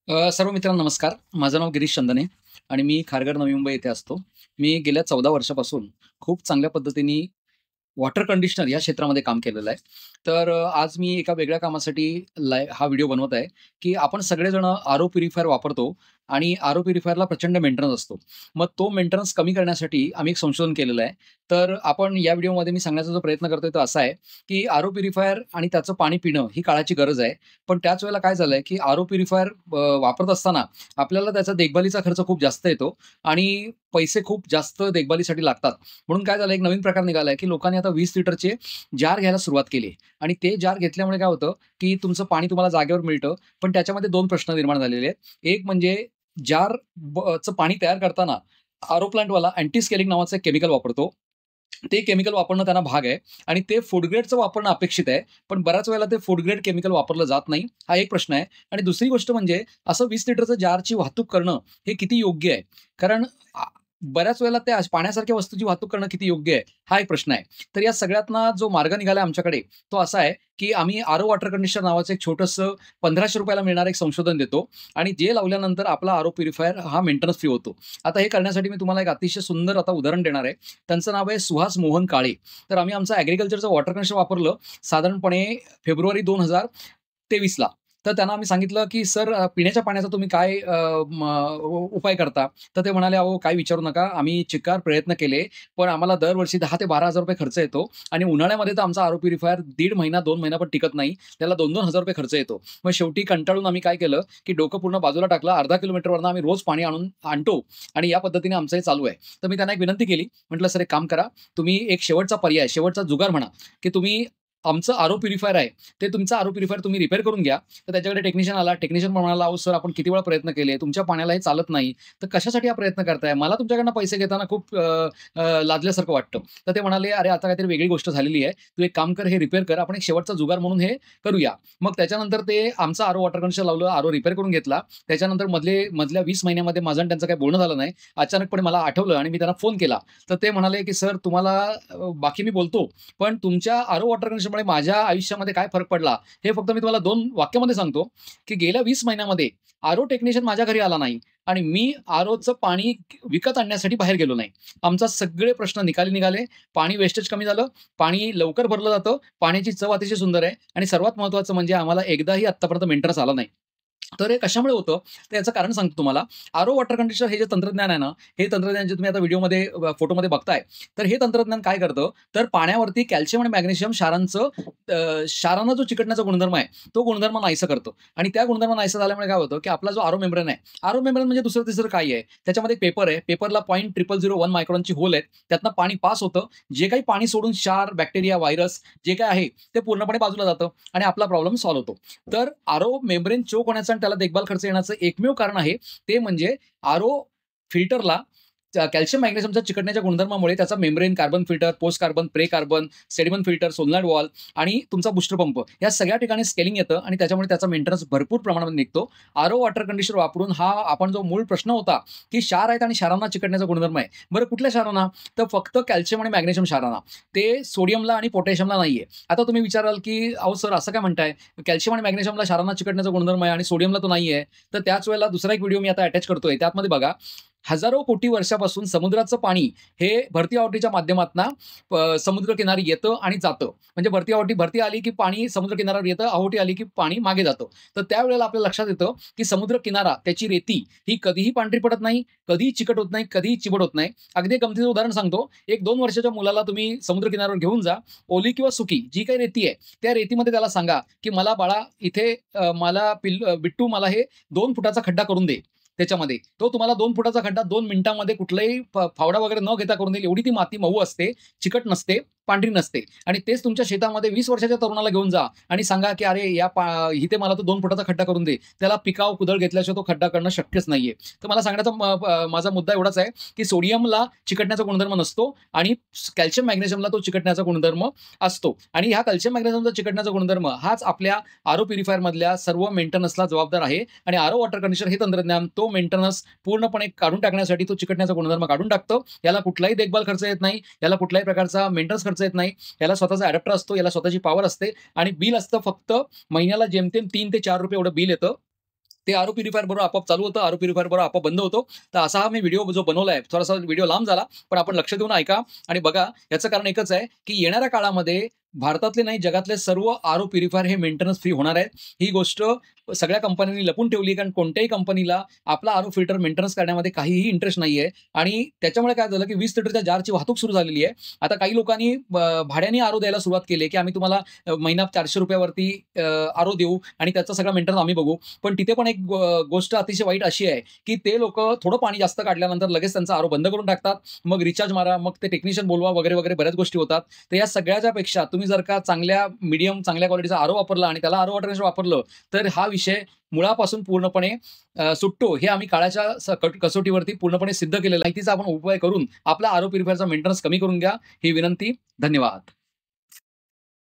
सर्व मित्रांनो नमस्कार. माझं नाव गिरीश चंदने आणि मी खारघर, नवी मुंबई येथे असतो. मी गेल्या 14 वर्षापासून खूप चांगल्या पद्धतीने वॉटर कंडिशनर या क्षेत्रामध्ये काम केलेलं आहे. तर आज मी एका वेगळ्या कामासाठी हा व्हिडिओ बनवत आहे, की आपण सगळेजण आरो प्युरिफायर वापरतो आणि आरो प्युरिफायरला प्रचंड मेंटेनन्स असतो. मग तो मेंटेनन्स कमी करण्यासाठी आम्ही एक संशोधन केलेलं आहे. तर आपण या व्हिडिओमध्ये मी सांगण्याचा जो प्रयत्न करतोय तो असा आहे, की आरो प्युरिफायर आणि त्याचं पाणी पिणं ही काळाची गरज आहे. पण त्याच वेळेला काय झालंय, की आरो प्युरिफायर वापरत असताना आपल्याला त्याचा देखभालीचा खर्च खूप जास्त येतो आणि पैसे खूप जास्त देखभालीसाठी लागतात. म्हणून काय झालं, एक नवीन प्रकार निघालाय, की लोकांनी आता 20 लिटरचे जार घ्यायला सुरुवात केली आणि ते जार घेतल्यामुळे काय होतं, की तुमचं पाणी तुम्हाला जागेवर मिळतं. पण त्याच्यामध्ये 2 प्रश्न निर्माण झालेले आहेत. एक म्हणजे जार चं पाणी तयार करताना आरो प्लांटवाला अँटी स्केलिंग नावाचं एक केमिकल वापरतो. ते केमिकल वापरणं त्यांना भाग आहे आणि ते फूड ग्रेडचं वापरणं अपेक्षित आहे. पण बऱ्याच वेळेला ते फूड ग्रेड केमिकल वापरलं जात नाही. हा एक प्रश्न आहे आणि दुसरी गोष्ट म्हणजे असं 20 लिटरचं जारची वाहतूक करणं हे किती योग्य आहे? कारण आ, बऱ्याच वेळेला त्या पाण्यासारख्या वस्तूची वाहतूक करणं किती योग्य आहे? हा एक प्रश्न आहे. तर या सगळ्यातनं जो मार्ग निघाला आमच्याकडे तो असा आहे, की आम्ही आरो वॉटर कंडिशनर नावाचं एक छोटंसं ₹1500 ला मिळणारं एक संशोधन देतो आणि जे लावल्यानंतर आपला आरो प्युरिफायर हा मेंटेनन्स फ्री होतो. आता हे करण्यासाठी मी तुम्हाला एक अतिशय सुंदर आता उदाहरण देणार आहे. त्यांचं नाव आहे सुहास मोहन काळे. तर आम्ही आमचं ॲग्रीकल्चरचं वॉटर कंडिशनर वापरलं साधारणपणे फेब्रुवारी 2023 ला. तर त्यांना आम्ही सांगितलं, की "सर पिण्याच्या पाण्याचा तुम्ही काय उपाय करता?" तर ते म्हणाले, "अहो काही विचारू नका. आम्ही चिक्कार प्रयत्न केले, पण आम्हाला दरवर्षी ₹10,000 ते ₹12,000 खर्च येतो आणि उन्हाळ्यामध्ये तर आमचा आरो प्युरिफायर दीड महिना, 2 महिना पण टिकत नाही. त्याला ₹2,000-2,000 खर्च येतो." मग शेवटी कंटाळून आम्ही काय केलं, की डोकं पूर्ण बाजूला टाकलं. अर्धा किलोमीटरवरनं आम्ही रोज पाणी आणतो आणि या पद्धतीने आमचं हे चालू आहे. तर मी त्यांना एक विनंती केली. म्हटलं, "सर एक काम करा. तुम्ही एक शेवटचा पर्याय, शेवटचा जुगार म्हणा, की तुम्ही आमचं आरो प्युरिफायर आहे, ते तुमचं आरो प्युरिफायर तुम्ही रिपेअर करून घ्या." तर त्याच्याकडे टेक्निशियन आला. टेक्निशियन म्हणाला, "अहो सर, आपण किती वेळा प्रयत्न केले. तुमच्या पाण्याला हे चालत नाही. तर कशासाठी हा प्रयत्न करताय? मला तुमच्याकडनं पैसे घेताना खूप लाजल्यासारखं वाटतं." तर ते म्हणाले, "अरे, आता काहीतरी वेगळी गोष्ट झालेली आहे. तू एक काम कर, हे रिपेअर कर. आपण एक शेवटचा जुगार म्हणून हे करूया." मग त्याच्यानंतर ते आमचं आरो वॉटर कंडिशनर लावलं, आरो रिपेअर करून घेतला. त्याच्यानंतर मधल्या 20 महिन्यामध्ये माझं आणि त्यांचं काही बोलणं झालं नाही. अचानकपणे मला आठवलं आणि मी त्यांना फोन केला. तर ते म्हणाले, की "सर, तुम्हाला बाकी मी बोलतो, पण तुमच्या आरो वॉटर कंडिशनरमुळे माझ्या आयुष्यामध्ये काय फरक पडला, हे फक्त मी तुम्हाला 2 वाक्यामध्ये सांगतो, की गेल्या 20 महिन्यामध्ये आरो टेक्निशियन माझ्या घरी आला नाही आणि मी आरोचं पाणी विकत आणण्यासाठी बाहेर गेलो नाही. आमचा सगळे प्रश्न निकाली निघाले. पाणी वेस्टेज कमी झालं. पाणी लवकर भरलं जातं. पाण्याची चव अतिशय सुंदर आहे आणि सर्वात महत्त्वाचं म्हणजे आम्हाला एकदाही आत्तापर्यंत मेंटेनन्स आला नाही. तर हे कशामुळे होतं? तर याचं कारण सांगतो तुम्हाला. आरो वॉटर कंडिशनर हे जे तंत्रज्ञान आहे ना, हे तंत्रज्ञान जे तुम्ही आता व्हिडिओमध्ये फोटोमध्ये बघताय, तर हे तंत्रज्ञान काय करतं, तर पाण्यावरती कॅल्शियम आणि मॅग्नेशियम क्षारांना जो चिकटण्याचा गुणधर्म आहे, तो गुणधर्म नाहीसा करतो आणि त्या गुणधर्म नाहीसा झाल्यामुळे काय होतं, की आपला जो आरो मेम्ब्रेन आहे, आरो मेम्ब्रेन म्हणजे दुसरं-तिसरं काय आहे, त्याच्यामध्ये एक पेपर आहे. पेपरला 0.0001 मायक्रॉनची होल आहेत. त्यातनं पाणी पास होतं. जे काही पाणी सोडून क्षार, बॅक्टेरिया, व्हायरस जे काही आहे, ते पूर्णपणे बाजूला जातं आणि आपला प्रॉब्लेम सॉल्व्ह होतो. तर आरो मेम्ब्रेन चोक होण्याचं आणि त्याला देखभाल खर्च येण्याचं एकमेव कारण आहे, ते म्हणजे आरो फिल्टरला कॅल्शियम मॅग्नेशियमच्या चिकटण्याच्या गुणधर्मामुळे त्याचा membrane, carbon filter, post carbon, प्रे कार्बन, सेडिमन फिल्टर, सोलनॉइड वॉल आणि तुमचा बूस्टर पंप या सगळ्या ठिकाणी स्केलिंग येतं आणि त्याच्यामुळे त्याचा मेंटेनन्स भरपूर प्रमाणात निघतो. आरो वॉटर कंडिशनर वापरून हा आपण जो मूळ प्रश्न होता, की क्षार आहेत आणि क्षारांना चिकटण्याचा गुणधर्म आहे. बरं कुठल्या क्षारांना? तर फक्त कॅल्शियम आणि मॅग्नेशियम क्षारांना. ते सोडियमला आणि पोटॅशियमला नाहीये. आता तुम्ही विचाराल, की "अहो सर असं काय म्हणताय? कॅल्शियम आणि मॅग्नेशियमला क्षारांना चिकटण्याचा गुणधर्म आहे आणि सोडियमला तो नाहीये." तर त्याच वेळेला दुसरा एक व्हिडिओ मी आता अटॅच करतोय. त्यामध्ये बघा, हजारो कोटी वर्षापासून समुद्राचं पाणी हे भरती आवटीच्या माध्यमातनं समुद्रकिनारी येतं आणि जातं. म्हणजे भरती आली की पाणी समुद्रकिनाऱ्यावर येतं, ओहोटी आली की पाणी मागे जातं. तर त्यावेळेला आपल्या लक्षात येतं, की समुद्रकिनारा, त्याची रेती ही कधीही पांढरी पडत नाही, कधीही चिकट होत नाही, कधीही चिबट होत नाही. अगदी एक गमतीचं उदाहरण सांगतो. 1-2 वर्षाच्या मुलाला तुम्ही समुद्रकिनाऱ्यावर घेऊन जा. ओली किंवा सुकी जी काही रेती आहे, त्या रेतीमध्ये त्याला सांगा, की "मला बाळा इथे बिट्टू मला हे 2 फुटाचा खड्डा करून दे." त्याच्यामध्ये. तो तुम्हाला 2 फुटाचा खड्डा 2 मिनिटांमध्ये कुठलाही फावडा वगैरे न घेता करून देईल. एवढी ती माती मऊ असते, चिकट नसते, पांढरी नसते आणि तेच तुमच्या शेतामध्ये 20 वर्षाच्या तरुणाला घेऊन जा आणि सांगा, की "अरे इथे मला तो 2 फुटाचा खड्डा करून दे." त्याला पिकाव कुदळ घेतल्याशिवाय तो खड्डा करणं शक्यच नाहीये. तर मला सांगण्याचा माझा मुद्दा एवढाच आहे, की सोडियमला चिकटण्याचा गुणधर्म नसतो आणि कॅल्शियम मॅग्नेशियमला तो चिकटण्याचा गुणधर्म असतो आणि ह्या कॅल्शियम मॅग्नेशियमचा चिकटण्याचा गुणधर्म हाच आपल्या आरो प्युरिफायरमधल्या सर्व मेंटेनन्सला जबाबदार आहे आणि आरो वॉटर कंडिशनर हे तंत्रज्ञान तो मेंटेनन्स पूर्णपणे काढून टाकण्यासाठी, तो चिकटण्याचा गुणधर्म काढून टाकतं. याला कुठलाही देखभाल खर्च येत नाही. याला कुठल्याही प्रकारचा मेंटेनन्स खर्च येत नाही. याला स्वतःचा अडॅप्टर असतो. याला स्वतःची पॉवर असते आणि बिल असतं फक्त महिन्याला जेमतेम ₹3 ते ₹4 एवढं बिल येतं. ते आरो प्युरिफायर बरोबर आपोआप चालू होतं, आरो प्युरिफायर बरोबर आपोआप बंद होतो. तर असा हा मी व्हिडिओ जो बनवलाय, थोडासा व्हिडिओ लांब झाला, पण आपण लक्ष देऊन ऐका आणि बघा. याचं कारण एकच आहे, की येणाऱ्या काळामध्ये भारतातले नाही, जगातले सर्व आरो प्युरिफायर हे मेंटेनन्स फ्री होणार आहेत. ही गोष्ट सगळ्या कंपन्यांनी लपून ठेवली, कारण कोणत्याही कंपनीला आपला आरो फिल्टर मेंटेनन्स करण्यामध्ये काहीही इंटरेस्ट नाहीये. आणि त्याच्यामुळे काय झालं, की 20 लिटरच्या जारची वाहतूक सुरू झालेली आहे. आता काही लोकांनी भाड्याने आरो द्यायला सुरुवात केली, की आम्ही तुम्हाला महिना ₹400 वरती आरो देऊ आणि त्याचा सगळा मेंटेनन्स आम्ही बघू. पण तिथे पण एक गोष्ट अतिशय वाईट अशी आहे, की ते लोकं थोडं पाणी जास्त काढल्यानंतर लगेच त्यांचा आरो बंद करून टाकतात. मग रिचार्ज मारा, मग ते टेक्निशियन बोलवा वगैरे, वगैरे बऱ्याच गोष्टी होतात. तर या सगळ्याच्या पेक्षा तुम्ही जर का चांगल्या क्वालिटीचा आरो वापरला आणि त्याला आरो वॉटर वापरलं, तर हा विषय मुळापासून पूर्णपणे सुटतो. हे आम्ही काळाच्या कसोटीवरती पूर्णपणे सिद्ध केलेलं आहे. माहितीचा आपण उपयोग करून आपला आरो प्युरिफायरचा मेंटेनन्स कमी करून घ्या, ही विनंती. धन्यवाद.